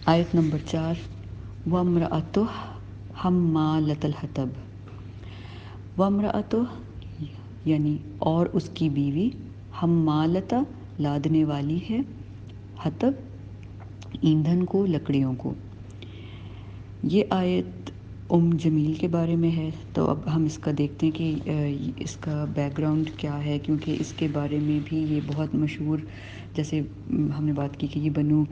آیت نمبر 4 وامرأتہ حمالۃ الحطب، وامرأتہ یعنی اور اس کی بیوی، حمالۃ لادنے والی ہے، حطب ایندھن کو، لکڑیوں کو۔ یہ آیت جمیل کے بارے میں ہے، تو اب ہم اس کا دیکھتے ہیں کہ اس کا بیک گراؤنڈ کیا ہے، کیونکہ اس کے بارے میں بھی یہ بہت مشہور، جیسے ہم نے بات کی کہ یہ بنو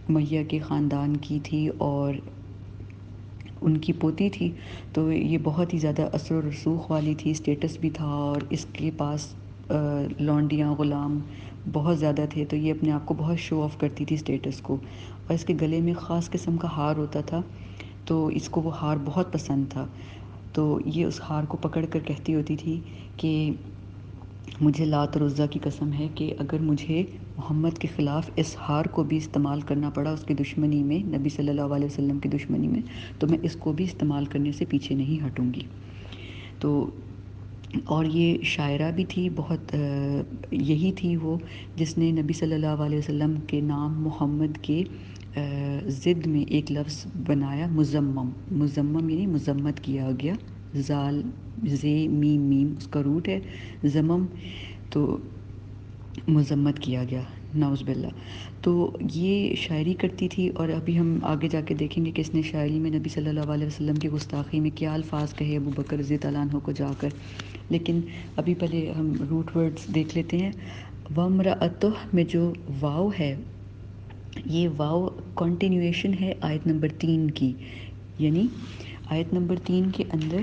امیہ کے خاندان کی تھی اور ان کی پوتی تھی، تو یہ بہت ہی زیادہ اثر و رسوخ والی تھی، اسٹیٹس بھی تھا، اور اس کے پاس لونڈیاں، غلام بہت زیادہ تھے، تو یہ اپنے آپ کو بہت شو آف کرتی تھی اسٹیٹس کو، اور اس کے گلے میں خاص قسم کا ہار ہوتا تھا، تو اس کو وہ ہار بہت پسند تھا، تو یہ اس ہار کو پکڑ کر کہتی ہوتی تھی کہ مجھے لات اور عزیٰ کی قسم ہے کہ اگر مجھے محمد کے خلاف اس ہار کو بھی استعمال کرنا پڑا اس کی دشمنی میں، نبی صلی اللہ علیہ وسلم کی دشمنی میں، تو میں اس کو بھی استعمال کرنے سے پیچھے نہیں ہٹوں گی۔ تو اور یہ شاعرہ بھی تھی بہت، یہی تھی وہ جس نے نبی صلی اللہ علیہ وسلم کے نام محمد کے ضد میں ایک لفظ بنایا، مزمم، مزمم یعنی مذمت کیا گیا، زال زے میم میم اس کا روٹ ہے زمم، تو مذمت کیا گیا، نعوذ باللہ۔ تو یہ شاعری کرتی تھی، اور ابھی ہم آگے جا کے دیکھیں گے کہ اس نے شاعری میں نبی صلی اللہ علیہ وسلم کی گستاخی میں کیا الفاظ کہے ابو بکر رضی اللہ عنہ کو جا کر، لیکن ابھی پہلے ہم روٹ ورڈز دیکھ لیتے ہیں۔ وامرأتہ میں جو واو ہے، یہ واو کنٹینیویشن ہے آیت نمبر 3 کی، یعنی آیت نمبر 3 کے اندر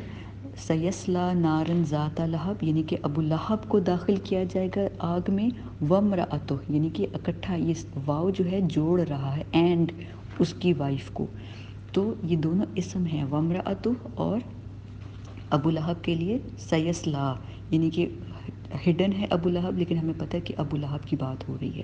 سیسلا نارن ذات لہب، یعنی کہ ابو لہب کو داخل کیا جائے گا آگ میں، وامرأتہ یعنی کہ اکٹھا یہ واو جو ہے جوڑ رہا ہے اینڈ اس کی وائف کو، تو یہ دونوں اسم ہیں، وامرأتہ اور ابو لہب کے لیے سیسلا، یعنی کہ ہڈن ہے ابو لہب، لیکن ہمیں پتہ ہے کہ ابو لہب کی بات ہو رہی ہے۔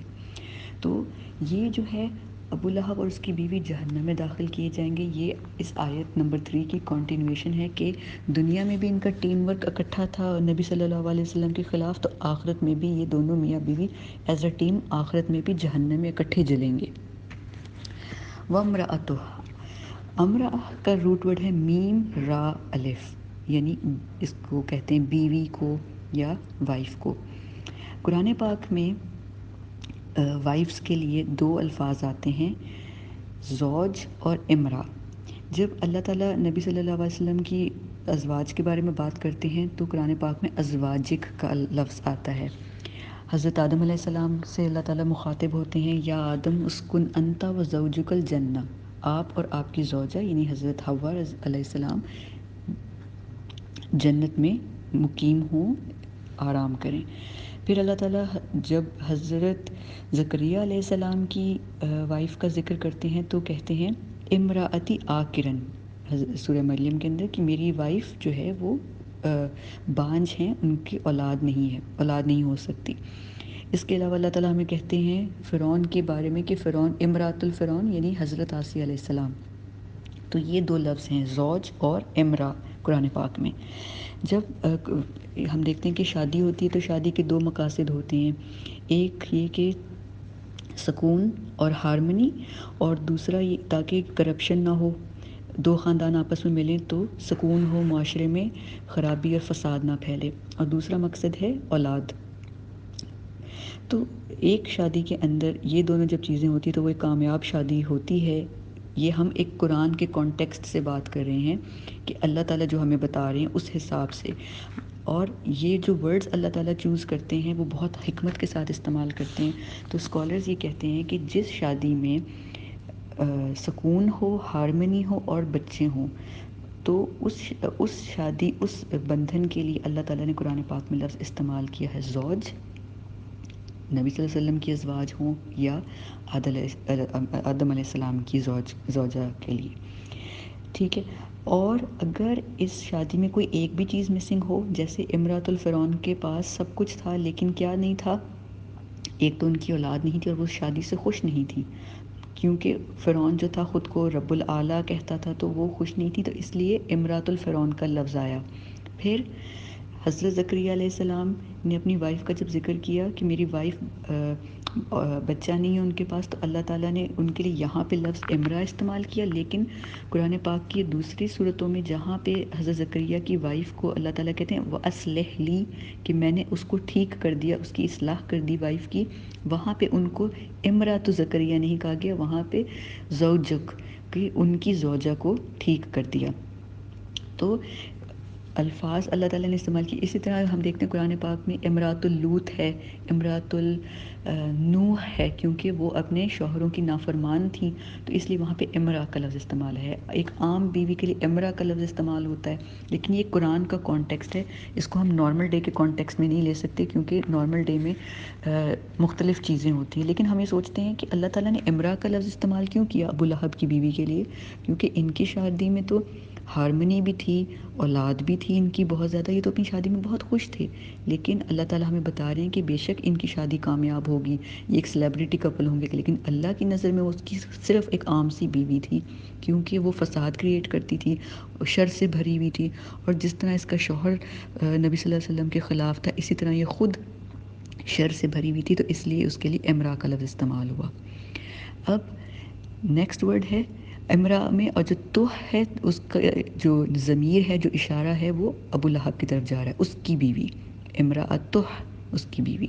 تو یہ جو ہے ابو لہب اور اس کی بیوی جہنم میں داخل کیے جائیں گے، یہ اس آیت نمبر 3 کی کنٹینیویشن ہے کہ دنیا میں بھی ان کا ٹیم ورک اکٹھا تھا نبی صلی اللہ علیہ وسلم کے خلاف، تو آخرت میں بھی یہ دونوں میاں بیوی ایز اے ٹیم آخرت میں بھی جہنم میں اکٹھے جلیں گے۔ وامرأتہ، امرأہ کا روٹ ورڈ ہے میم را الف، یعنی اس کو کہتے ہیں بیوی کو یا وائف کو۔ قرآن پاک میں وائفز کے لیے 2 الفاظ آتے ہیں، زوج اور امرا۔ جب اللہ تعالیٰ نبی صلی اللہ علیہ وسلم کی ازواج کے بارے میں بات کرتے ہیں تو قرآن پاک میں ازواجک کا لفظ آتا ہے۔ حضرت آدم علیہ السلام سے اللہ تعالیٰ مخاطب ہوتے ہیں، یا آدم اسکن انت و زوجک الجنہ، آپ اور آپ کی زوجہ یعنی حضرت حوا علیہ السلام جنت میں مقیم ہوں، آرام کریں۔ پھر اللہ تعالیٰ جب حضرت زکریا علیہ السلام کی وائف کا ذکر کرتے ہیں تو کہتے ہیں امراتی آکرن، سورہ مریم کے اندر، کہ میری وائف جو ہے وہ بانجھ ہیں، ان کی اولاد نہیں ہے، اولاد نہیں ہو سکتی۔ اس کے علاوہ اللہ تعالیٰ ہمیں کہتے ہیں فرعون کے بارے میں کہ فرعون امراۃ الفرعون یعنی حضرت آسیہ علیہ السلام، تو یہ 2 لفظ ہیں زوج اور امرا قرآن پاک میں۔ جب ہم دیکھتے ہیں کہ شادی ہوتی ہے تو شادی کے 2 مقاصد ہوتے ہیں، ایک یہ کہ سکون اور ہارمنی، اور دوسرا یہ تاکہ کرپشن نہ ہو، 2 خاندان آپس میں ملیں تو سکون ہو، معاشرے میں خرابی اور فساد نہ پھیلے، اور دوسرا مقصد ہے اولاد۔ تو ایک شادی کے اندر یہ دونوں جب چیزیں ہوتی ہیں تو وہ ایک کامیاب شادی ہوتی ہے۔ یہ ہم ایک قرآن کے کانٹیکسٹ سے بات کر رہے ہیں کہ اللہ تعالیٰ جو ہمیں بتا رہے ہیں اس حساب سے، اور یہ جو ورڈز اللہ تعالیٰ چوز کرتے ہیں وہ بہت حکمت کے ساتھ استعمال کرتے ہیں۔ تو اسکالرز یہ کہتے ہیں کہ جس شادی میں سکون ہو، ہارمنی ہو اور بچے ہوں، تو اس شادی، اس بندھن کے لیے اللہ تعالیٰ نے قرآن پاک میں لفظ استعمال کیا ہے زوج، نبی صلی اللہ علیہ وسلم کی ازواج ہوں یا آدم علیہ السلام کی زوجہ کے لیے، ٹھیک ہے۔ اور اگر اس شادی میں کوئی ایک بھی چیز مسنگ ہو، جیسے امراۃ الفرعون کے پاس سب کچھ تھا لیکن کیا نہیں تھا، ایک تو ان کی اولاد نہیں تھی اور وہ شادی سے خوش نہیں تھی، کیونکہ فرعون جو تھا خود کو رب الاعلیٰ کہتا تھا تو وہ خوش نہیں تھی، تو اس لیے امراۃ الفرعون کا لفظ آیا۔ پھر حضرت زکریا علیہ السلام نے اپنی وائف کا جب ذکر کیا کہ میری وائف بچہ نہیں ہے ان کے پاس، تو اللہ تعالیٰ نے ان کے لیے یہاں پہ لفظ امرا استعمال کیا، لیکن قرآن پاک کی دوسری صورتوں میں جہاں پہ حضرت زکریا کی وائف کو اللہ تعالیٰ کہتے ہیں وَأَصْلِحْ لِي، کہ میں نے اس کو ٹھیک کر دیا، اس کی اصلاح کر دی وائف کی، وہاں پہ ان کو امرات زکریا نہیں کہا گیا، وہاں پہ زوجک، کہ ان کی زوجہ کو ٹھیک کر دیا۔ تو الفاظ اللہ تعالیٰ نے استعمال کی۔ اسی طرح ہم دیکھتے ہیں قرآن پاک میں امرات اللوت ہے، امرات النوح ہے، کیونکہ وہ اپنے شوہروں کی نافرمان تھیں، تو اس لیے وہاں پہ امرا کا لفظ استعمال ہے۔ ایک عام بیوی کے لیے امرا کا لفظ استعمال ہوتا ہے، لیکن یہ قرآن کا کانٹیکسٹ ہے، اس کو ہم نارمل ڈے کے کانٹیکسٹ میں نہیں لے سکتے، کیونکہ نارمل ڈے میں مختلف چیزیں ہوتی ہیں۔ لیکن ہم یہ سوچتے ہیں کہ اللہ تعالیٰ نے امرا کا لفظ استعمال کیوں کیا ابو لہب کی بیوی کے لیے، کیونکہ ان کی شادی میں تو ہارمنی بھی تھی، اولاد بھی تھی ان کی بہت زیادہ، یہ تو اپنی شادی میں بہت خوش تھے، لیکن اللہ تعالیٰ ہمیں بتا رہے ہیں کہ بے شک ان کی شادی کامیاب ہوگی، یہ ایک سیلیبریٹی کپل ہوں گے، لیکن اللہ کی نظر میں اس کی صرف ایک عام سی بیوی تھی، کیونکہ وہ فساد کریٹ کرتی تھی، شر سے بھری ہوئی تھی، اور جس طرح اس کا شوہر نبی صلی اللہ علیہ وسلم کے خلاف تھا، اسی طرح یہ خود شر سے بھری ہوئی تھی، تو اس لیے اس کے لیے امرا کا لفظ استعمال ہوا۔ اب نیکسٹ ورڈ ہے امرا میں، اور جو توح ہے اس کا جو ضمیر ہے، جو اشارہ ہے، وہ ابو لہب کی طرف جا رہا ہے، اس کی بیوی، امرا توح، اس کی بیوی۔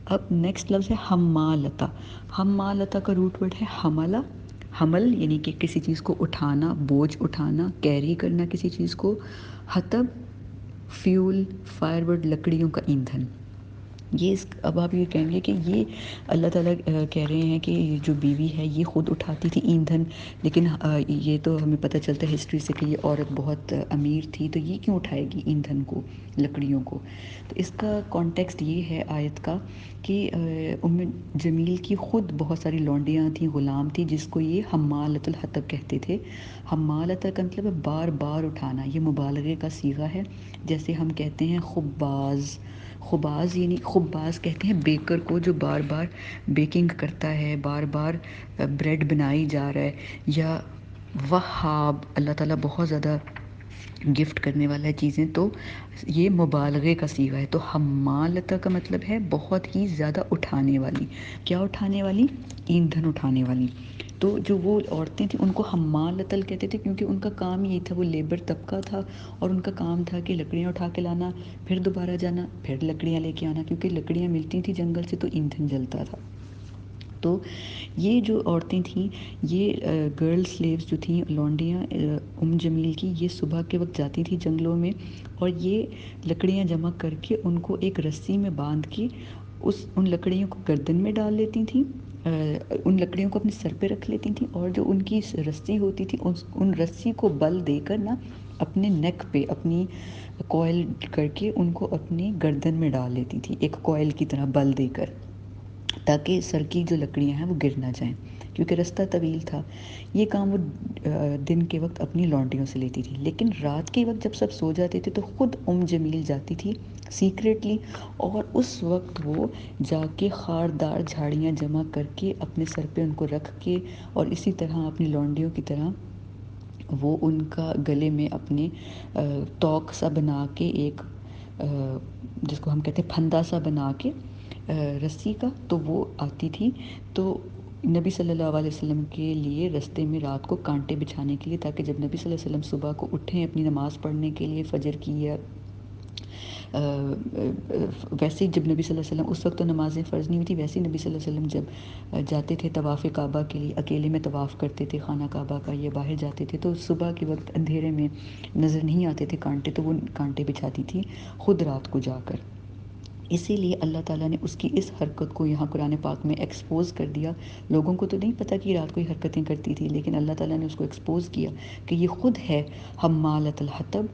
اب نیکسٹ لفظ ہے حمالتا۔ حمالتا کا روٹ ورڈ ہے حملہ، حمل یعنی کہ کسی چیز کو اٹھانا، بوجھ اٹھانا، کیری کرنا کسی چیز کو، حطب فیول، فائر ورڈ لکڑیوں کا ایندھن۔ یہ اب آپ یہ کہیں گے کہ یہ اللہ تعالیٰ کہہ رہے ہیں کہ یہ جو بیوی ہے یہ خود اٹھاتی تھی ایندھن، لیکن یہ تو ہمیں پتہ چلتا ہے ہسٹری سے کہ یہ عورت بہت امیر تھی، تو یہ کیوں اٹھائے گی ایندھن کو، لکڑیوں کو؟ تو اس کا کانٹیکسٹ یہ ہے آیت کا کہ ام جمیل کی خود بہت ساری لونڈیاں تھیں، غلام تھی، جس کو یہ حمالۃ الحطب کہتے تھے۔ حمالۃ کا مطلب ہے بار بار اٹھانا، یہ مبالغے کا صیغہ ہے، جیسے ہم کہتے ہیں خباز، خباز یعنی خباز کہتے ہیں بیکر کو جو بار بار بیکنگ کرتا ہے، بار بار بریڈ بنائی جا رہا ہے، یا وہاب، اللہ تعالیٰ بہت زیادہ گفٹ کرنے والا ہے چیزیں، تو یہ مبالغے کا صیغہ ہے۔ تو حمالتا کا مطلب ہے بہت ہی زیادہ اٹھانے والی، کیا اٹھانے والی؟ ایندھن اٹھانے والی۔ تو جو وہ عورتیں تھیں ان کو حمالتل کہتے تھے، کیونکہ ان کا کام یہی تھا، وہ لیبر طبقہ تھا، اور ان کا کام تھا کہ لکڑیاں اٹھا کے لانا، پھر دوبارہ جانا، پھر لکڑیاں لے کے آنا، کیونکہ لکڑیاں ملتی تھیں جنگل سے تو ایندھن جلتا تھا۔ تو یہ جو عورتیں تھیں، یہ گرل سلیوز جو تھیں، لونڈیاں ام جمیل کی، یہ صبح کے وقت جاتی تھی جنگلوں میں، اور یہ لکڑیاں جمع کر کے ان کو ایک رسی میں باندھ کے ان لکڑیوں کو گردن میں ڈال لیتی تھیں، ان لکڑیوں کو اپنے سر پہ رکھ لیتی تھیں، اور جو ان کی رسی ہوتی تھی ان رسی کو بل دے کر نا اپنے نیک پہ اپنی کوئل کر کے ان کو اپنی گردن میں ڈال لیتی تھی، ایک کوئل کی طرح بل دے کر، تاکہ سر کی جو لکڑیاں ہیں وہ گر نہ جائیں، کیونکہ رستہ طویل تھا۔ یہ کام وہ دن کے وقت اپنی لونڈیوں سے لیتی تھی، لیکن رات کے وقت جب سب سو جاتے تھے تو خود ام جمیل جاتی تھی سیکریٹلی، اور اس وقت وہ جا کے خاردار جھاڑیاں جمع کر کے اپنے سر پہ ان کو رکھ کے، اور اسی طرح اپنی لونڈیوں کی طرح وہ ان کا گلے میں اپنے توق سا بنا کے، ایک جس کو ہم کہتے ہیں پھندا سا بنا کے رسی کا، تو وہ آتی تھی، تو نبی صلی اللہ علیہ وسلم کے لیے رستے میں رات کو کانٹے بچھانے کے لیے، تاکہ جب نبی صلی اللہ علیہ وسلم صبح کو اٹھیں اپنی نماز پڑھنے کے لیے فجر کی، یا ویسے جب نبی صلی اللہ علیہ وسلم، اس وقت تو نمازیں فرض نہیں ہوئی تھی، ویسے نبی صلی اللہ علیہ وسلم جب جاتے تھے طواف کعبہ کے لیے، اکیلے میں طواف کرتے تھے خانہ کعبہ کا، یا باہر جاتے تھے، تو صبح کے وقت اندھیرے میں نظر نہیں آتے تھے کانٹے، تو وہ کانٹے بچھاتی تھی خود رات کو جا کر۔ اسی لیے اللہ تعالیٰ نے اس کی اس حرکت کو یہاں قرآن پاک میں ایکسپوز کر دیا۔ لوگوں کو تو نہیں پتہ کہ رات کو یہ حرکتیں کرتی تھی، لیکن اللہ تعالیٰ نے اس کو ایکسپوز کیا کہ یہ خود ہے حمالۃ الحطب،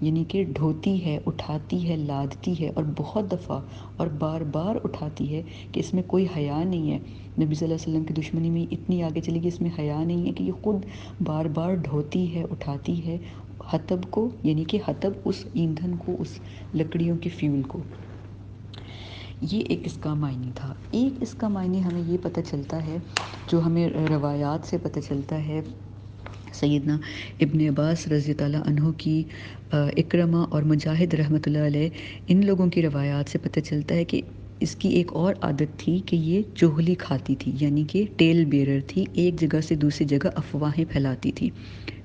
یعنی کہ ڈھوتی ہے، اٹھاتی ہے، لادتی ہے، اور بہت دفعہ اور بار بار اٹھاتی ہے، کہ اس میں کوئی حیا نہیں ہے۔ نبی صلی اللہ علیہ وسلم کی دشمنی میں اتنی آگے چلی گئی، اس میں حیا نہیں ہے کہ یہ خود بار بار ڈھوتی ہے، اٹھاتی ہے حطب کو، یعنی کہ حطب اس ایندھن کو، اس لکڑیوں کے فیول کو۔ یہ ایک اس کا معنی تھا۔ ایک اس کا معنی ہمیں یہ پتہ چلتا ہے، جو ہمیں روایات سے پتہ چلتا ہے، سیدنا ابن عباس رضی اللہ عنہ کی، اکرمہ اور مجاہد رحمۃ اللہ علیہ، ان لوگوں کی روایات سے پتہ چلتا ہے کہ اس کی ایک اور عادت تھی کہ یہ چغلی کھاتی تھی، یعنی کہ ٹیل بیرر تھی، ایک جگہ سے دوسری جگہ افواہیں پھیلاتی تھی۔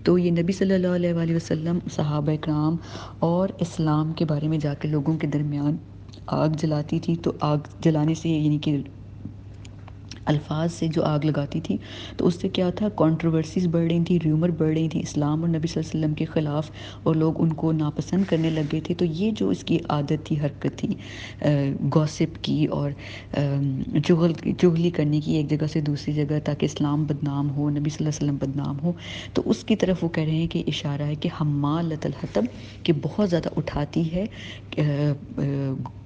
تو یہ نبی صلی اللہ علیہ وآلہ وسلم، صحابہ کرام اور اسلام کے بارے میں جا کے لوگوں کے درمیان آگ جلاتی تھی، تو آگ جلانے سے یعنی کہ الفاظ سے جو آگ لگاتی تھی، تو اس سے کیا تھا، کانٹروورسیز بڑھ رہی تھیں، ریومر بڑھ رہی تھیں اسلام اور نبی صلی اللہ علیہ وسلم کے خلاف، اور لوگ ان کو ناپسند کرنے لگ گئے تھے۔ تو یہ جو اس کی عادت تھی، حرکت تھی گوسپ کی اور چغلی کرنے کی ایک جگہ سے دوسری جگہ، تاکہ اسلام بدنام ہو، نبی صلی اللہ علیہ وسلم بدنام ہو، تو اس کی طرف وہ کہہ رہے ہیں کہ اشارہ ہے کہ حمالۃ الحطب، کہ بہت زیادہ اٹھاتی ہے،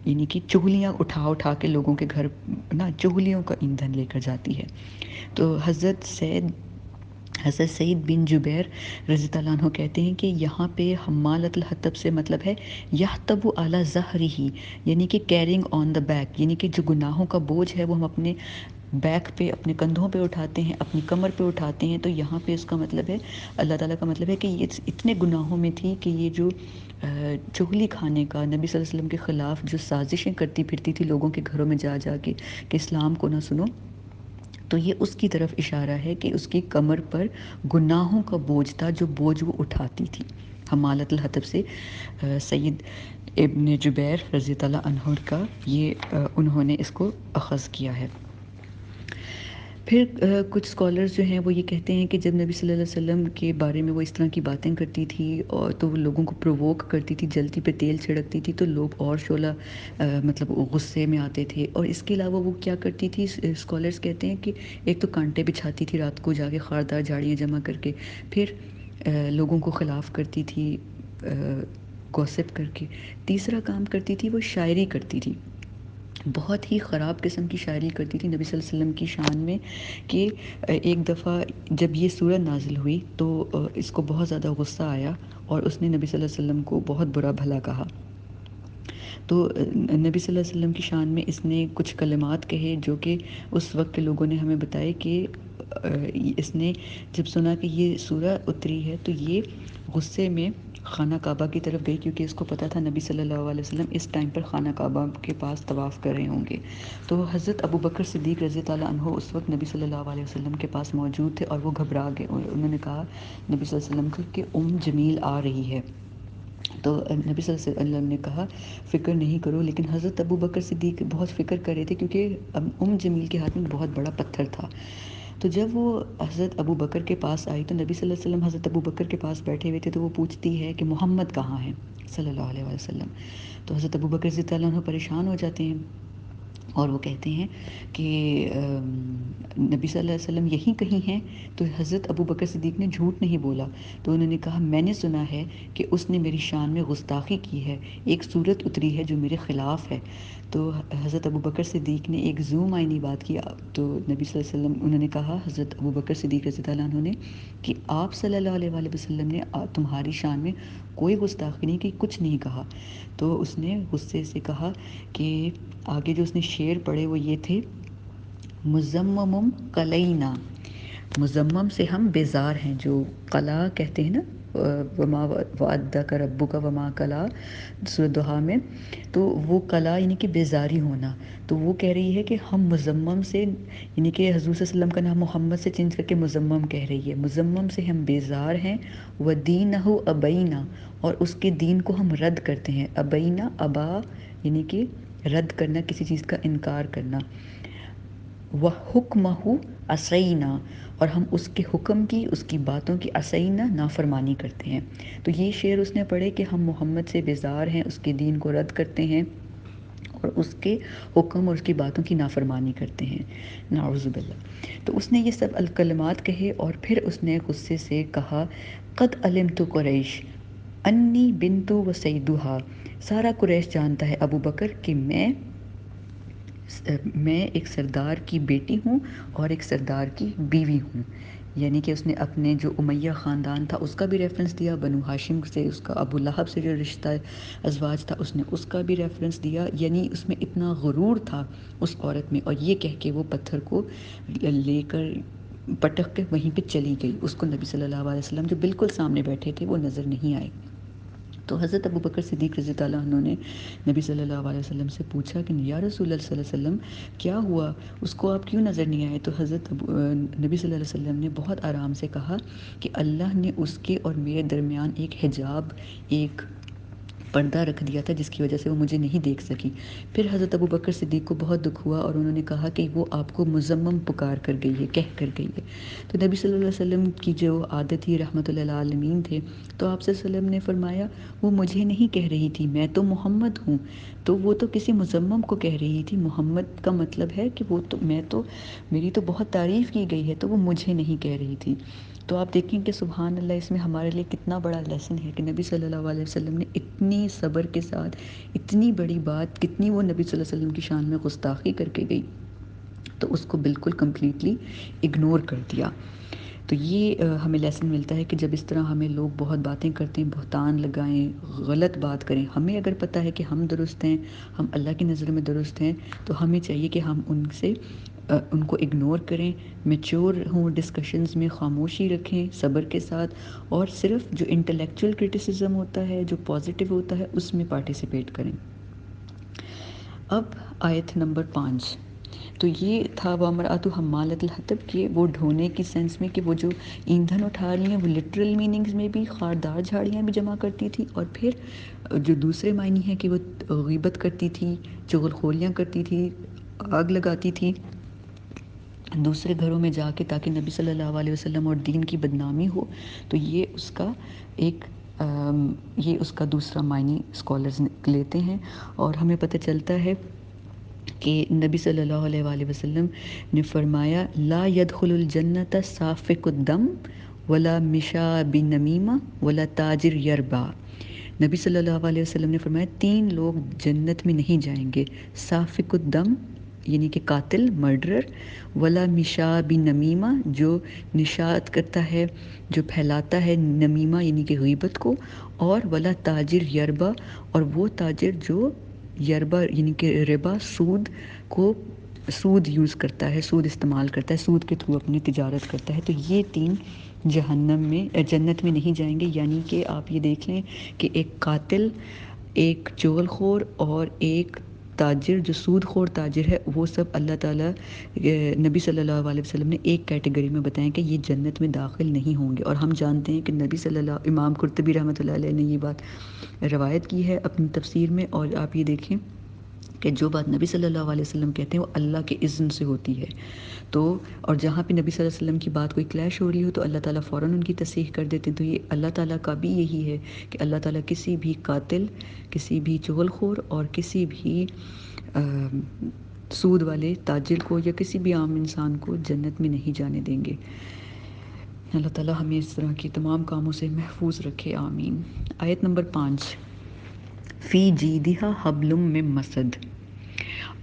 یعنی کہ چغلیاں اٹھا کے لوگوں کے گھر نا چغلیوں کا ایندھن لے کر جاتی ہے۔ تو حضرت سعید بن جبیر رضی اللہ عنہ کہتے ہیں کہ یہاں پہ حمالۃ الحطب سے مطلب ہے یحتب علی ظہرہ، یعنی کہ کیرنگ آن دا بیک، یعنی کہ جو گناہوں کا بوجھ ہے وہ ہم اپنے بیک پہ، اپنے کندھوں پہ اٹھاتے ہیں، اپنی کمر پہ اٹھاتے ہیں۔ تو یہاں پہ اس کا مطلب ہے، اللہ تعالیٰ کا مطلب ہے کہ یہ اتنے گناہوں میں تھی کہ یہ جو چغلی کھانے کا، نبی صلی اللہ علیہ وسلم کے خلاف جو سازشیں کرتی پھرتی تھی لوگوں کے گھروں میں جا جا کے کہ اسلام کو نہ سنو، تو یہ اس کی طرف اشارہ ہے کہ اس کی کمر پر گناہوں کا بوجھ تھا، جو بوجھ وہ اٹھاتی تھی۔ حمالۃ الحطب سے سید ابن جبیر رضی اللہ عنہ کا یہ انہوں نے اس کو اخذ کیا ہے۔ پھر کچھ اسکالرز جو ہیں وہ یہ کہتے ہیں کہ جب نبی صلی اللہ علیہ وسلم کے بارے میں وہ اس طرح کی باتیں کرتی تھی اور تو وہ لوگوں کو پرووک کرتی تھی، جلتی پہ تیل چھڑکتی تھی، تو لوگ اور شعلہ مطلب غصے میں آتے تھے۔ اور اس کے علاوہ وہ کیا کرتی تھی، اسکالرز کہتے ہیں کہ ایک تو کانٹے بچھاتی تھی رات کو جا کے، خاردار جھاڑیاں جمع کر کے، پھر لوگوں کو خلاف کرتی تھی گوسپ کر کے۔ تیسرا کام کرتی تھی، وہ شاعری کرتی تھی، بہت ہی خراب قسم کی شاعری کرتی تھی نبی صلی اللہ علیہ وسلم کی شان میں، کہ ایک دفعہ جب یہ سورہ نازل ہوئی تو اس کو بہت زیادہ غصہ آیا اور اس نے نبی صلی اللہ علیہ وسلم کو بہت برا بھلا کہا۔ تو نبی صلی اللہ علیہ وسلم کی شان میں اس نے کچھ کلمات کہے جو کہ اس وقت کے لوگوں نے ہمیں بتائے کہ اس نے جب سنا کہ یہ سورہ اتری ہے تو یہ غصے میں خانہ کعبہ کی طرف گئی، کیونکہ اس کو پتہ تھا نبی صلی اللہ علیہ وسلم اس ٹائم پر خانہ کعبہ کے پاس طواف کر رہے ہوں گے۔ تو حضرت ابو بکر صدیق رضی اللہ عنہ اس وقت نبی صلی اللہ علیہ وسلم کے پاس موجود تھے، اور وہ گھبرا گئے، اور انہوں نے کہا نبی صلی اللہ علیہ وسلم کو کہ جمیل آ رہی ہے۔ تو نبی صلی اللہ علیہ وسلم نے کہا فکر نہیں کرو، لیکن حضرت ابو بکر صدیق بہت فکر کر رہے تھے، کیونکہ جمیل کے ہاتھ میں بہت بڑا پتھر تھا۔ تو جب وہ حضرت ابو بکر کے پاس آئی تو نبی صلی اللہ علیہ وسلم حضرت ابو بکر کے پاس بیٹھے ہوئے تھے، تو وہ پوچھتی ہے کہ محمد کہاں ہے صلی اللہ علیہ وسلم۔ تو حضرت ابو بکر رضی اللہ عنہ پریشان ہو جاتے ہیں، اور وہ کہتے ہیں کہ نبی صلی اللہ علیہ وسلم یہیں کہیں ہیں۔ تو حضرت ابو بکر صدیق نے جھوٹ نہیں بولا، تو انہوں نے کہا میں نے سنا ہے کہ اس نے میری شان میں گستاخی کی ہے، ایک صورت اتری ہے جو میرے خلاف ہے۔ تو حضرت ابو بکر صدیق نے ایک زوم آئینی بات کی، تو نبی صلی اللہ علیہ وسلم انہوں نے کہا، حضرت ابو بکر صدیق رضی اللہ عنہ نے، کہ آپ صلی اللہ علیہ وآلہ وسلم نے تمہاری شان میں کوئی گستاخی نہیں کی، کچھ نہیں کہا۔ تو اس نے غصے سے کہا کہ آگے جو اس نے شعر پڑھے وہ یہ تھے، مزمم قلینا، مزمم سے ہم بیزار ہیں، جو قلا کہتے ہیں نا، وما وعدک ربک وما قلا سورۃ دہا میں، تو وہ قلا یعنی کہ بیزاری ہونا۔ تو وہ کہہ رہی ہے کہ ہم مزمم سے، یعنی کہ حضور صلی اللہ علیہ وسلم کا نام محمد سے چینج کر کے مزمم کہہ رہی ہے، مزمم سے ہم بیزار ہیں، ودینہ ابینا، اور اس کے دین کو ہم رد کرتے ہیں۔ ابینا، ابا یعنی کہ رد کرنا، کسی چیز کا انکار کرنا، وحکمہ عصینا، اور ہم اس کے حکم کی، اس کی باتوں کی عصینا نافرمانی کرتے ہیں۔ تو یہ شعر اس نے پڑھے کہ ہم محمد سے بیزار ہیں، اس کے دین کو رد کرتے ہیں، اور اس کے حکم اور اس کی باتوں کی نافرمانی کرتے ہیں، نعوذ باللہ۔ تو اس نے یہ سب الکلمات کہے، اور پھر اس نے غصے سے کہا، قد علمت قریش انی بنت و سیدھا، سارا قریش جانتا ہے ابو بکر کہ میں ایک سردار کی بیٹی ہوں اور ایک سردار کی بیوی ہوں۔ یعنی کہ اس نے اپنے جو امیہ خاندان تھا اس کا بھی ریفرنس دیا، بنو ہاشم سے اس کا ابو لہب سے جو رشتہ ازواج تھا اس نے اس کا بھی ریفرنس دیا۔ یعنی اس میں اتنا غرور تھا اس عورت میں، اور یہ کہہ کے وہ پتھر کو لے کر پٹک کے وہیں پہ چلی گئی۔ اس کو نبی صلی اللہ علیہ وسلم جو بالکل سامنے بیٹھے تھے وہ نظر نہیں آئے۔ تو حضرت ابو بکر صدیق رضی اللہ عنہ نے نبی صلی اللہ علیہ وسلم سے پوچھا کہ یا رسول اللہ صلی اللہ علیہ وسلم کیا ہوا، اس کو آپ کیوں نظر نہیں آئے؟ تو نبی صلی اللہ علیہ وسلم نے بہت آرام سے کہا کہ اللہ نے اس کے اور میرے درمیان ایک حجاب، ایک پردہ رکھ دیا تھا جس کی وجہ سے وہ مجھے نہیں دیکھ سکی۔ پھر حضرت ابو بکر صدیق کو بہت دکھ ہوا اور انہوں نے کہا کہ وہ آپ کو مذمم پکار کر گئی ہے، کہہ کر گئی ہے۔ تو نبی صلی اللہ علیہ وسلم کی جو عادت ہی رحمۃ اللہ عالمین تھے، تو آپ صلی اللہ علیہ وسلم نے فرمایا وہ مجھے نہیں کہہ رہی تھی، میں تو محمد ہوں۔ تو وہ تو کسی مذمم کو کہہ رہی تھی، محمد کا مطلب ہے کہ وہ تو میری تو بہت تعریف کی گئی ہے، تو وہ مجھے نہیں کہہ رہی تھی۔ تو آپ دیکھیں کہ سبحان اللہ، اس میں ہمارے لیے کتنا بڑا لیسن ہے کہ نبی صلی اللہ علیہ وسلم نے اتنی صبر کے ساتھ اتنی بڑی بات، کتنی وہ نبی صلی اللہ علیہ وسلم کی شان میں گستاخی کر کے گئی، تو اس کو بالکل کمپلیٹلی اگنور کر دیا۔ تو یہ ہمیں لیسن ملتا ہے کہ جب اس طرح ہمیں لوگ بہت باتیں کرتے ہیں، بہتان لگائیں، غلط بات کریں، ہمیں اگر پتہ ہے کہ ہم درست ہیں، ہم اللہ کی نظر میں درست ہیں، تو ہمیں چاہیے کہ ہم ان کو اگنور کریں، میچور ہوں ڈسکشنز میں، خاموشی رکھیں صبر کے ساتھ، اور صرف جو انٹلیکچوئل کرٹیسزم ہوتا ہے، جو پازیٹیو ہوتا ہے، اس میں پارٹیسپیٹ کریں۔ اب آیت نمبر 5، تو یہ تھا وَامرأتُ حمالۃ الحطب، کہ وہ ڈھونے کی سینس میں کہ وہ جو ایندھن اٹھا رہی ہیں، وہ لٹرل میننگز میں بھی خاردار جھاڑیاں بھی جمع کرتی تھی، اور پھر جو دوسرے معنی ہے کہ وہ غیبت کرتی تھی، چغل خوریاں کرتی تھی، آگ لگاتی تھی دوسرے گھروں میں جا کے تاکہ نبی صلی اللہ علیہ وسلم اور دین کی بدنامی ہو۔ تو یہ اس کا دوسرا معنی اسکالرز لیتے ہیں، اور ہمیں پتہ چلتا ہے کہ نبی صلی اللہ علیہ وآلہ وسلم نے فرمایا لا يدخل الجنت سافک الدم ولا مشا بنمیمہ ولا تاجر یربا۔ نبی صلی اللہ علیہ وسلم نے فرمایا 3 لوگ جنت میں نہیں جائیں گے، سافک الدم یعنی کہ قاتل، مرڈرر، ولا مشا بنمیمہ جو نشاط کرتا ہے، جو پھیلاتا ہے نمیمہ یعنی کہ غیبت کو، اور ولا تاجر یربا، اور وہ تاجر جو یربا یعنی کہ ربا، سود یوز کرتا ہے، سود استعمال کرتا ہے، سود کے تھرو اپنی تجارت کرتا ہے۔ تو یہ 3 جنت میں نہیں جائیں گے، یعنی کہ آپ یہ دیکھ لیں کہ ایک قاتل، ایک چغل خور اور ایک تاجر جو سود خور تاجر ہے، وہ سب اللہ تعالیٰ نبی صلی اللہ علیہ وسلم نے ایک کیٹیگری میں بتائیں کہ یہ جنت میں داخل نہیں ہوں گے۔ اور ہم جانتے ہیں کہ نبی صلی اللہ امام قرطبی رحمۃ اللہ علیہ نے یہ بات روایت کی ہے اپنی تفسیر میں، اور آپ یہ دیکھیں کہ جو بات نبی صلی اللہ علیہ وسلم کہتے ہیں وہ اللہ کے اذن سے ہوتی ہے۔ تو اور جہاں پہ نبی صلی اللہ علیہ وسلم کی بات کوئی کلیش ہو رہی ہو تو اللہ تعالیٰ فوراً ان کی تصحیح کر دیتے ہیں۔ تو یہ اللہ تعالیٰ کا بھی یہی ہے کہ اللہ تعالیٰ کسی بھی قاتل، کسی بھی چغل خور اور کسی بھی سود والے تاجر کو یا کسی بھی عام انسان کو جنت میں نہیں جانے دیں گے۔ اللہ تعالیٰ ہمیں اس طرح کے تمام کاموں سے محفوظ رکھے، آمین۔ آیت نمبر 5، فی جیدہا حبل من مسد،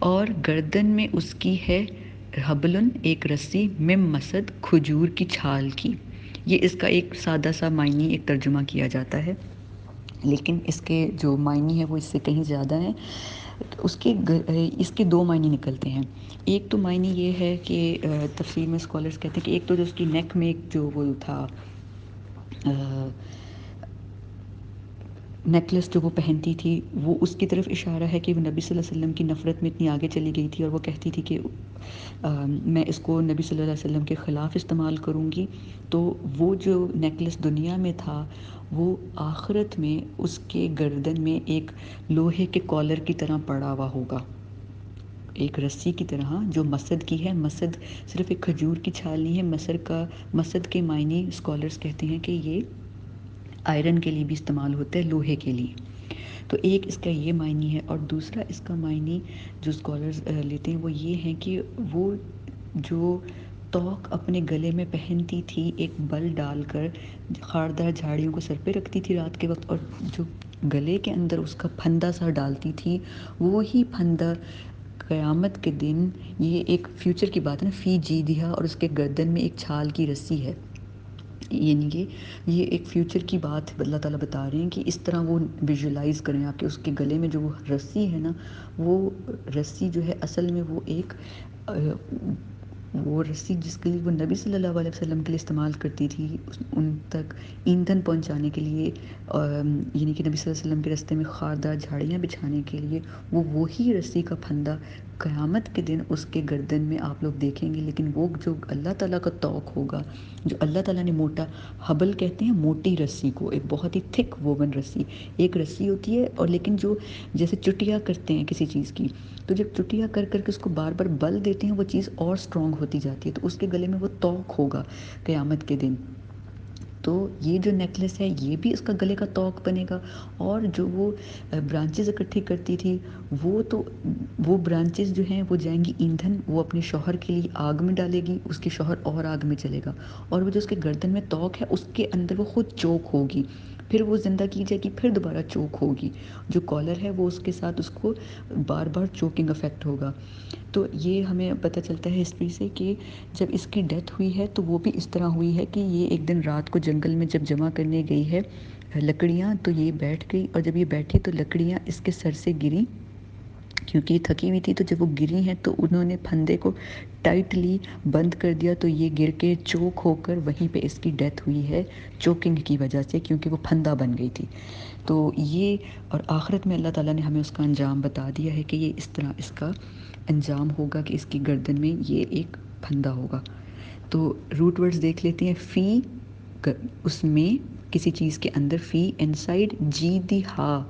اور گردن میں اس کی ہے حبلن ایک رسی، من مسد کھجور کی چھال کی۔ یہ اس کا ایک سادہ سا معنی ایک ترجمہ کیا جاتا ہے، لیکن اس کے جو معنی ہے وہ اس سے کہیں زیادہ ہیں۔ اس کے 2 معنی نکلتے ہیں۔ ایک تو معنی یہ ہے کہ تفسیر میں اسکالرز کہتے ہیں کہ ایک تو جو اس کی نیک میں ایک جو وہ تھا نیکلس جو وہ پہنتی تھی، وہ اس کی طرف اشارہ ہے کہ وہ نبی صلی اللہ علیہ وسلم کی نفرت میں اتنی آگے چلی گئی تھی، اور وہ کہتی تھی کہ میں اس کو نبی صلی اللہ علیہ وسلم کے خلاف استعمال کروں گی۔ تو وہ جو نیکلس دنیا میں تھا، وہ آخرت میں اس کے گردن میں ایک لوہے کے کالر کی طرح پڑا ہوا ہوگا، ایک رسی کی طرح جو مسد کی ہے۔ مسد صرف ایک کھجور کی چھال نہیں ہے، مسد کے معنی اسکالرز کہتے ہیں کہ یہ آئرن کے لیے بھی استعمال ہوتا ہے، لوہے کے لیے۔ تو ایک اس کا یہ معنی ہے، اور دوسرا اس کا معنی جو اسکالرز لیتے ہیں وہ یہ ہیں کہ وہ جو توق اپنے گلے میں پہنتی تھی، ایک بل ڈال کر خاردار جھاڑیوں کو سر پہ رکھتی تھی رات کے وقت، اور جو گلے کے اندر اس کا پھندا سا ڈالتی تھی، وہی پھندا قیامت کے دن، یہ ایک فیوچر کی بات ہے نا، فی جیدہا، اور اس کے گردن میں ایک چھال کی رسی ہے، یعنی کہ یہ ایک فیوچر کی بات اللہ تعالیٰ بتا رہے ہیں کہ اس طرح وہ ویژولائز کریں آپ، کہ اس کے گلے میں جو وہ رسی ہے نا، وہ رسی جو ہے اصل میں وہ ایک وہ رسی جس کے لیے وہ نبی صلی اللہ علیہ وسلم کے لیے استعمال کرتی تھی ان تک ایندھن پہنچانے کے لیے، یعنی کہ نبی صلی اللہ علیہ وسلم کے راستے میں خاردار جھاڑیاں بچھانے کے لیے، وہ وہی رسی کا پھندا قیامت کے دن اس کے گردن میں آپ لوگ دیکھیں گے. لیکن وہ جو اللہ تعالیٰ کا توق ہوگا، جو اللہ تعالیٰ نے موٹا، حبل کہتے ہیں موٹی رسی کو، ایک بہت ہی تھک ووون رسی، ایک رسی ہوتی ہے، اور لیکن جو جیسے چٹیا کرتے ہیں کسی چیز کی، تو جب چٹیا کر کر کے اس کو بار بار بل دیتے ہیں وہ چیز اور اسٹرانگ ہوتی جاتی ہے، تو اس کے گلے میں وہ توق ہوگا قیامت کے دن. تو یہ جو نیکلس ہے یہ بھی اس کا گلے کا توق بنے گا. اور جو وہ برانچز اکٹھی کرتی تھی، وہ برانچز جو ہیں وہ جائیں گی ایندھن، وہ اپنے شوہر کے لیے آگ میں ڈالے گی، اس کے شوہر اور آگ میں چلے گا. اور وہ جو اس کے گردن میں توق ہے اس کے اندر وہ خود چوک ہوگی، پھر وہ زندہ کی جائے گی، پھر دوبارہ چوک ہوگی. جو کالر ہے وہ اس کے ساتھ اس کو بار بار چوکنگ افیکٹ ہوگا. تو یہ ہمیں پتہ چلتا ہے ہسٹری سے کہ جب اس کی ڈیتھ ہوئی ہے تو وہ بھی اس طرح ہوئی ہے کہ یہ ایک دن رات کو جنگل میں جب جمع کرنے گئی ہے لکڑیاں، تو یہ بیٹھ گئی، اور جب یہ بیٹھی تو لکڑیاں اس کے سر سے گریں کیونکہ یہ تھکی ہوئی تھی. تو جب وہ گری ہیں تو انہوں نے پھندے کو ٹائٹلی بند کر دیا، تو یہ گر کے چوک ہو کر وہیں پہ اس کی ڈیتھ ہوئی ہے چوکنگ کی وجہ سے، کیونکہ وہ پھندا بن گئی تھی. تو یہ، اور آخرت میں اللہ تعالیٰ نے ہمیں اس کا انجام بتا دیا ہے کہ یہ اس طرح اس کا انجام ہوگا کہ اس کی گردن میں یہ ایک پھندا ہوگا. تو روٹ ورڈز دیکھ لیتے ہیں. فی، اس میں کسی چیز کے اندر، فی انسائڈ، جیدی ہا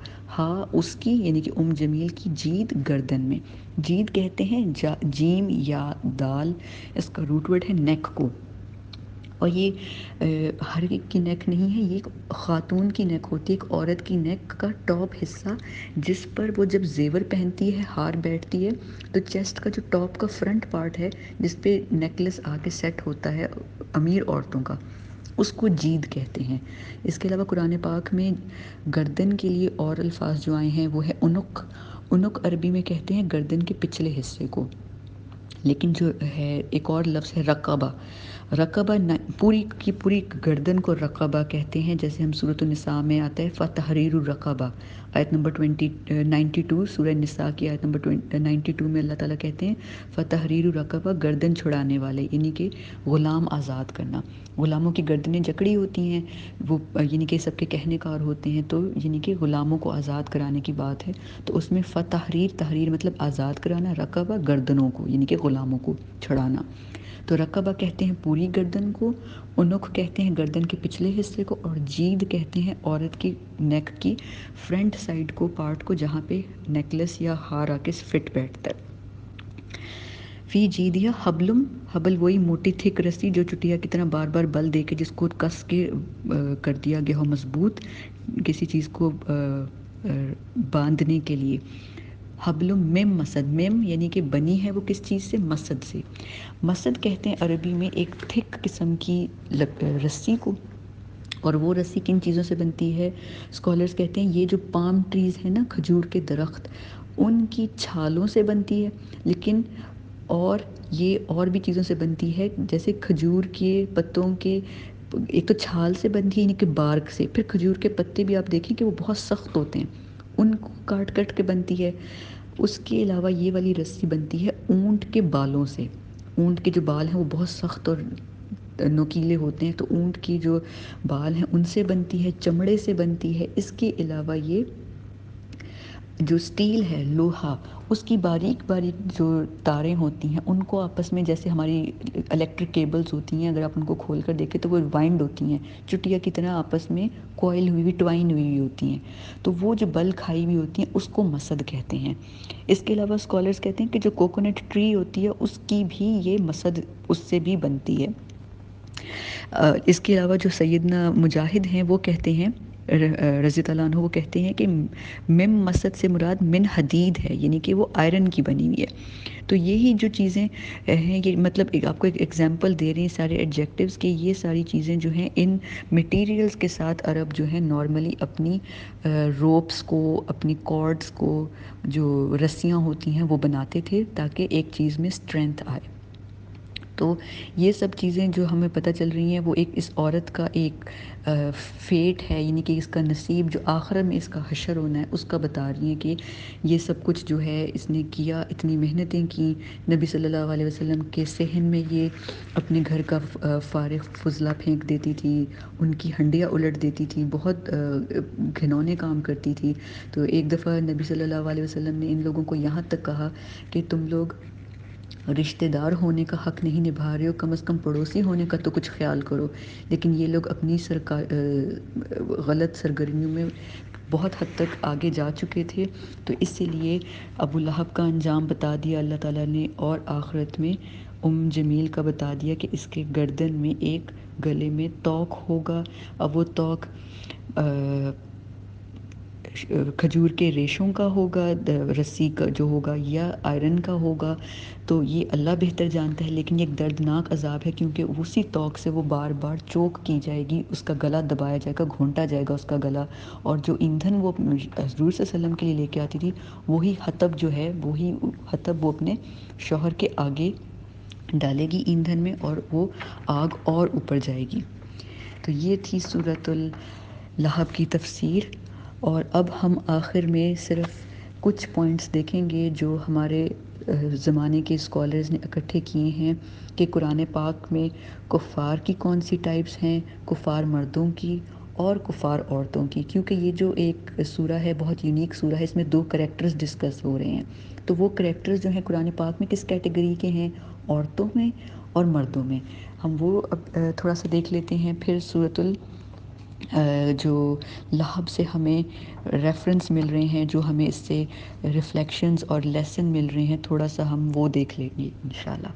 اس کی یعنی کہ جمیل کی جید گردن میں. جید کہتے ہیں جیم یا دال، اس کا روٹ ورڈ ہے نیک کو. اور یہ ہر ایک کی نیک نہیں ہے، یہ ایک خاتون کی نیک ہوتی ہے، ایک عورت کی نیک کا ٹاپ حصہ جس پر وہ جب زیور پہنتی ہے، ہار بیٹھتی ہے، تو چیسٹ کا جو ٹاپ کا فرنٹ پارٹ ہے جس پہ نیکلس آگے سیٹ ہوتا ہے امیر عورتوں کا، اس کو جید کہتے ہیں. اس کے علاوہ قرآن پاک میں گردن کے لیے اور الفاظ جو آئے ہیں وہ ہے عنق. عنق عربی میں کہتے ہیں گردن کے پچھلے حصے کو. لیکن جو ہے ایک اور لفظ ہے رقبہ. رقبہ پوری کی پوری گردن کو رقبہ کہتے ہیں، جیسے ہم سورۃ النساء میں آتا ہے فتحریر الرقبہ، آیت نمبر 92، سورہ نساء کی آیت نمبر 92 میں اللہ تعالیٰ کہتے ہیں فتحریر الرقبہ، گردن چھڑانے والے، یعنی کہ غلام آزاد کرنا. غلاموں کی گردنیں جکڑی ہوتی ہیں، وہ یعنی کہ سب کے کہنے کار ہوتے ہیں، تو یعنی کہ غلاموں کو آزاد کرانے کی بات ہے. تو اس میں فتحریر، تحریر مطلب آزاد کرانا، رقبہ گردنوں کو یعنی کہ غلاموں کو چھڑانا. تو رقبہ کہتے ہیں پوری گردن کو، عنق کہتے ہیں گردن کے پچھلے حصے کو، اور جید کہتے ہیں عورت کی نیک کی فرنٹ سائڈ کو، پارٹ کو جہاں پہ نیکلس یا ہار آ کے فٹ بیٹھتا ہے. فی جیدیا حبلم، حبل وہی موٹی تھک رسی جو چٹیا کی طرح بار بار بل دے کے جس کو کس کے کر دیا گیا ہو مضبوط کسی چیز کو باندھنے کے لیے. حبل مم مسد، مم یعنی کہ بنی ہے وہ کس چیز سے؟ مسد سے. مسد کہتے ہیں عربی میں ایک تھک قسم کی رسی کو، اور وہ رسی کن چیزوں سے بنتی ہے؟ اسکالرز کہتے ہیں یہ جو پام ٹریز ہیں نا، کھجور کے درخت، ان کی چھالوں سے بنتی ہے. لیکن اور یہ اور بھی چیزوں سے بنتی ہے، جیسے کھجور کے پتوں کے، ایک تو چھال سے بنتی ہے یعنی کہ بارک سے، پھر کھجور کے پتے بھی آپ دیکھیں کہ وہ بہت سخت ہوتے ہیں، ان کو کاٹ کٹ کے بنتی ہے. اس کے علاوہ یہ والی رسی بنتی ہے اونٹ کے بالوں سے. اونٹ کے جو بال ہیں وہ بہت سخت اور نوکیلے ہوتے ہیں، تو اونٹ کی جو بال ہیں ان سے بنتی ہے، چمڑے سے بنتی ہے. اس کے علاوہ یہ جو سٹیل ہے، لوہا، اس کی باریک باریک جو تاریں ہوتی ہیں ان کو آپس میں، جیسے ہماری الیکٹرک کیبلز ہوتی ہیں، اگر آپ ان کو کھول کر دیکھیں تو وہ وائنڈ ہوتی ہیں، چٹیا کی طرح آپس میں کوائل ہوئی ہوئی، ٹوائن ہوئی ہوئی ہوتی ہیں. تو وہ جو بل کھائی ہوئی ہوتی ہیں اس کو مسد کہتے ہیں. اس کے علاوہ اسکالرز کہتے ہیں کہ جو کوکونٹ ٹری ہوتی ہے اس کی بھی یہ مسد اس سے بھی بنتی ہے. اس کے علاوہ جو سیدنا مجاہد ہیں وہ کہتے ہیں رضی اللہ عنہ، وہ کہتے ہیں کہ مم مسد سے مراد من حدید ہے، یعنی کہ وہ آئرن کی بنی ہوئی ہے. تو یہی جو چیزیں ہیں، یہ مطلب آپ کو ایک ایگزامپل دے رہے ہیں سارے ایڈجیکٹیوز کہ یہ ساری چیزیں جو ہیں ان میٹیریلز کے ساتھ عرب جو ہے نارملی اپنی روپس کو، اپنی کارڈز کو، جو رسیاں ہوتی ہیں وہ بناتے تھے تاکہ ایک چیز میں اسٹرینتھ آئے. تو یہ سب چیزیں جو ہمیں پتہ چل رہی ہیں وہ ایک اس عورت کا ایک فیٹ ہے، یعنی کہ اس کا نصیب جو آخر میں اس کا حشر ہونا ہے اس کا بتا رہی ہیں کہ یہ سب کچھ جو ہے اس نے کیا، اتنی محنتیں کی، نبی صلی اللہ علیہ وسلم کے صحن میں یہ اپنے گھر کا فارغ فضلہ پھینک دیتی تھی، ان کی ہنڈیاں الٹ دیتی تھی، بہت گھنونے کام کرتی تھی۔ تو ایک دفعہ نبی صلی اللہ علیہ وسلم نے ان لوگوں کو یہاں تک کہا کہ تم لوگ رشتہ دار ہونے کا حق نہیں نبھا رہے ہو، کم از کم پڑوسی ہونے کا تو کچھ خیال کرو۔ لیکن یہ لوگ اپنی غلط سرگرمیوں میں بہت حد تک آگے جا چکے تھے، تو اسی لیے ابو لہب کا انجام بتا دیا اللہ تعالیٰ نے، اور آخرت میں جمیل کا بتا دیا کہ اس کے گردن میں ایک گلے میں توق ہوگا۔ اب وہ توق کھجور کے ریشوں کا ہوگا، رسی کا جو ہوگا، یا آئرن کا ہوگا، تو یہ اللہ بہتر جانتا ہے، لیکن یہ ایک دردناک عذاب ہے کیونکہ اسی توق سے وہ بار بار چوک کی جائے گی، اس کا گلا دبایا جائے گا، گھونٹا جائے گا اس کا گلا، اور جو ایندھن وہ حضور صلی اللہ علیہ وسلم کے لیے لے کے آتی تھی، وہی حطب جو ہے، وہی حطب وہ اپنے شوہر کے آگے ڈالے گی ایندھن میں، اور وہ آگ اور اوپر جائے گی۔ تو یہ تھی سورۃ اللہب کی تفسیر، اور اب ہم آخر میں صرف کچھ پوائنٹس دیکھیں گے جو ہمارے زمانے کے اسکالرز نے اکٹھے کیے ہیں کہ قرآن پاک میں کفار کی کون سی ٹائپس ہیں، کفار مردوں کی اور کفار عورتوں کی، کیونکہ یہ جو ایک سورہ ہے بہت یونیک سورہ ہے، اس میں 2 کریکٹرز ڈسکس ہو رہے ہیں، تو وہ کریکٹرز جو ہیں قرآن پاک میں کس کیٹیگری کے ہیں، عورتوں میں اور مردوں میں، ہم وہ اب تھوڑا سا دیکھ لیتے ہیں۔ پھر سورۃ جو لہب سے ہمیں ریفرنس مل رہے ہیں، جو ہمیں اس سے ریفلیکشنز اور لیسن مل رہے ہیں، تھوڑا سا ہم وہ دیکھ لیں گے انشاءاللہ۔